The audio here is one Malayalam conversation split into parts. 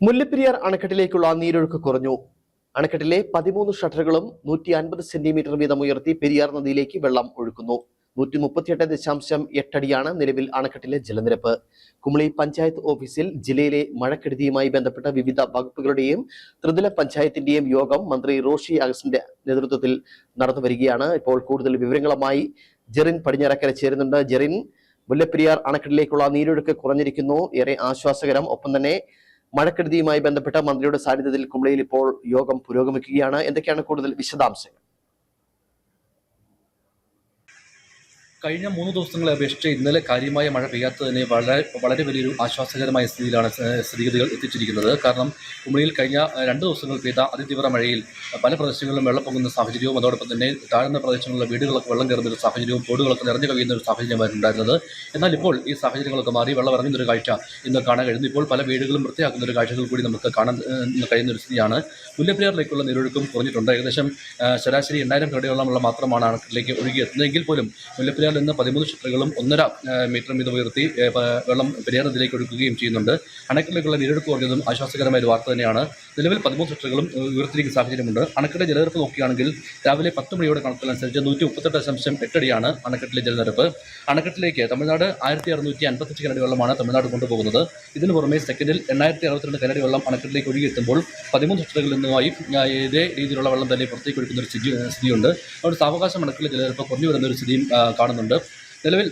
മുല്ലപ്പെരിയാർ അണക്കെട്ടിലേക്കുള്ള നീരൊഴുക്ക് കുറഞ്ഞു. അണക്കെട്ടിലെ 13 ഷട്ടറുകളും 150 സെന്റിമീറ്റർ വീതം ഉയർത്തി പെരിയാർ നദിയിലേക്ക് വെള്ളം ഒഴുക്കുന്നു. 138.8 അടിയാണ് നിലവിൽ അണക്കെട്ടിലെ ജലനിരപ്പ്. കുമളി പഞ്ചായത്ത് ഓഫീസിൽ ജില്ലയിലെ മഴക്കെടുതിയുമായി ബന്ധപ്പെട്ട വിവിധ വകുപ്പുകളുടെയും ത്രിതല പഞ്ചായത്തിന്റെയും യോഗം മന്ത്രി റോഷി അഗസ്റ്റിന്റെ നേതൃത്വത്തിൽ നടന്നു വരികയാണ്. ഇപ്പോൾ കൂടുതൽ വിവരങ്ങളുമായി ജെറിൻ പടിഞ്ഞാറക്കര ചേരുന്നുണ്ട്. ജെറിൻ, മുല്ലപ്പെരിയാർ അണക്കെട്ടിലേക്കുള്ള നീരൊഴുക്ക് കുറഞ്ഞിരിക്കുന്നു, ഏറെ ആശ്വാസകരം. ഒപ്പം തന്നെ മഴക്കെടുതിയുമായി ബന്ധപ്പെട്ട മന്ത്രിയുടെ സാന്നിധ്യത്തിൽ കുമളിയിൽ ഇപ്പോൾ യോഗം പുരോഗമിക്കുകയാണ്. എന്തൊക്കെയാണ് കൂടുതൽ വിശദാംശങ്ങൾ? കഴിഞ്ഞ 3 ദിവസങ്ങളെ അപേക്ഷിച്ച് ഇന്നലെ കാര്യമായ മഴ പെയ്യാത്തതിനെ വളരെ വലിയൊരു ആശ്വാസകരമായ സ്ഥിതിയിലാണ് സ്ഥിതിഗതികൾ എത്തിച്ചിരിക്കുന്നത്. കാരണം കുമളിയിൽ കഴിഞ്ഞ 2 ദിവസങ്ങൾ പെയ്ത അതിതീവ്ര മഴയിൽ പല പ്രദേശങ്ങളിലും വെള്ളം പൊങ്ങുന്ന സാഹചര്യവും അതോടൊപ്പം തന്നെ താഴ്ന്ന പ്രദേശങ്ങളിലെ വീടുകളൊക്കെ വെള്ളം കയറുന്ന ഒരു സാഹചര്യവും തോടുകളൊക്കെ നിറഞ്ഞു കവിയുന്ന ഒരു സാഹചര്യമായിരുന്നു ഉണ്ടായിരുന്നത്. എന്നാൽ ഇപ്പോൾ ഈ സാഹചര്യങ്ങളൊക്കെ മാറി വെള്ളം ഇറങ്ങുന്നൊരു കാഴ്ച ഇന്ന് കാണാൻ കഴിയുന്നു. ഇപ്പോൾ പല വീടുകളും വൃത്തിയാക്കുന്ന ഒരു കാഴ്ചകൾ കൂടി നമുക്ക് കാണാൻ കഴിയുന്ന ഒരു സ്ഥിതിയാണ്. മുല്ലപ്പെരിയാറിലേക്കുള്ള നീരൊഴുക്കും കുറഞ്ഞിട്ടുണ്ട്. ഏകദേശം ശരാശരി 8000 കടയോളമുള്ള മാത്രമാണ് അണക്കെട്ടിലേക്ക് ഒഴുകിയെത്തുന്നതെങ്കിൽ പോലും മുല്ലപ്പെരിയാർ നിന്ന് 13 ഷട്ടറുകളും 1.5 മീറ്റർ വീതം ഉയർത്തി വെള്ളം പെരിയാർ നദിയിലേക്ക് ഒഴുകുകയും ചെയ്യുന്നുണ്ട്. അണക്കെട്ടിലേക്കുള്ള നീരൊഴുക്ക് കുറഞ്ഞതും ആശ്വാസകരമായ ഒരു വാർത്ത തന്നെയാണ്. നിലവിൽ 13 ഷട്ടറുകളും ഉയർത്തിയിരിക്കുന്ന സാഹചര്യമുണ്ട്. അണക്കെട്ടിലെ ജലനിരപ്പ് നോക്കുകയാണെങ്കിൽ രാവിലെ 10 മണിയോടെ കണക്കിനനുസരിച്ച് 138.8 അടിയാണ് അണക്കെട്ടിലെ ജലനിരപ്പ്. അണക്കെട്ടിലേക്ക് തമിഴ്നാട് 1655 കനടി വെള്ളമാണ് തമിഴ്നാട് കൊണ്ടുപോകുന്നത്. ഇതിനു പുറമെ സെക്കൻഡിൽ 8062 കനടി വെള്ളം അണക്കെട്ടിലേക്ക് ഒഴുകിയെത്തുമ്പോൾ 13 ഷട്ടറുകളിൽ നിന്നുമായി ഇതേ രീതിയിലുള്ള വെള്ളം തന്നെ പുറത്തേക്ക് ഒഴുക്കുന്ന ഒരു സ്ഥിതിയുണ്ട്. അതുകൊണ്ട് സാവകാശം അണക്കെട്ടിലെ ജലനിരപ്പ് കുറഞ്ഞു വരുന്ന ഒരു സ്ഥിതിയും കാണുന്നുണ്ട്. നിലവിൽ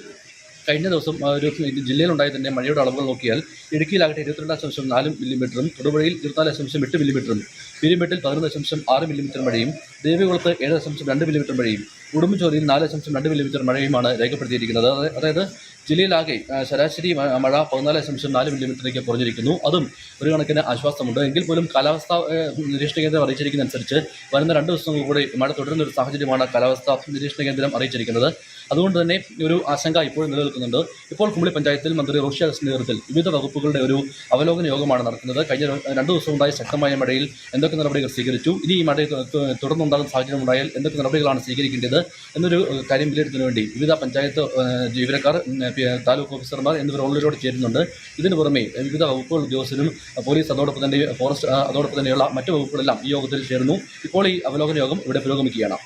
കഴിഞ്ഞ ദിവസം ഒരു ജില്ലയിലുണ്ടായ തന്നെ മഴയുടെ അളവുകൾ നോക്കിയാൽ ഇടുക്കിയിലാകട്ടെ 22.4 മില്ലിമീറ്ററും തൊടുപുഴയിൽ 24.8 മില്ലിമീറ്ററും പീരുമേട്ടിൽ 11.6 മില്ലിമീറ്റർ മഴയും ദേവികുളത്ത് 7.2 മില്ലിമീറ്റർ മഴയും ഉടുമ്പൻചോലയിൽ 4.2 മില്ലിമീറ്റർ മഴയുമാണ് രേഖപ്പെടുത്തിയിരിക്കുന്നത്. അതായത് ജില്ലയിലാകെ ശരാശരി മഴ 14.4 മില്ലിമീറ്ററിലേക്ക് കുറഞ്ഞിരിക്കുന്നു. അതും ഒരു കണക്കിന് ആശ്വാസമുണ്ട്. എങ്കിൽ പോലും കാലാവസ്ഥാ നിരീക്ഷണ കേന്ദ്രം അറിയിച്ചിരിക്കുന്ന അനുസരിച്ച് വരുന്ന 2 ദിവസങ്ങൾ കൂടി മഴ തുടരുന്ന ഒരു സാഹചര്യമാണ് കാലാവസ്ഥാ നിരീക്ഷണ കേന്ദ്രം അറിയിച്ചിരിക്കുന്നത്. അതുകൊണ്ട് തന്നെ ഒരു ആശങ്ക ഇപ്പോഴും നിലനിൽക്കുന്നുണ്ട്. ഇപ്പോൾ കുമളി പഞ്ചായത്തിൽ മന്ത്രി റോഷി അഗസ്റ്റിന്റെ നേതൃത്വത്തിൽ വിവിധ വകുപ്പുകളുടെ ഒരു അവലോകന യോഗമാണ് നടക്കുന്നത്. കഴിഞ്ഞ 2 ദിവസമുണ്ടായ ശക്തമായ മഴയിൽ എന്തൊക്കെ നടപടികൾ സ്വീകരിച്ചു, ഇനി ഈ മഴ തുടർന്നുണ്ടാകുന്ന സാഹചര്യം ഉണ്ടായാൽ എന്തൊക്കെ നടപടികളാണ് സ്വീകരിക്കേണ്ടത് എന്നൊരു കാര്യം വിലയിരുത്തുന്നതിന് വേണ്ടി വിവിധ പഞ്ചായത്ത് ജീവനക്കാർ, താലൂക്ക് ഓഫീസർമാർ എന്നിവർ ഓൺലൈനോട് ചേരുന്നുണ്ട്. ഇതിനു പുറമെ വിവിധ വകുപ്പുകൾ ഉദ്യോഗസ്ഥരും പോലീസ് അതോടൊപ്പം തന്നെ ഫോറസ്റ്റ് അതോടൊപ്പം തന്നെയുള്ള മറ്റു വകുപ്പുകളെല്ലാം ഈ യോഗത്തിൽ ചേർന്നു. ഇപ്പോൾ ഈ അവലോകന യോഗം ഇവിടെ പുരോഗമിക്കുകയാണ്.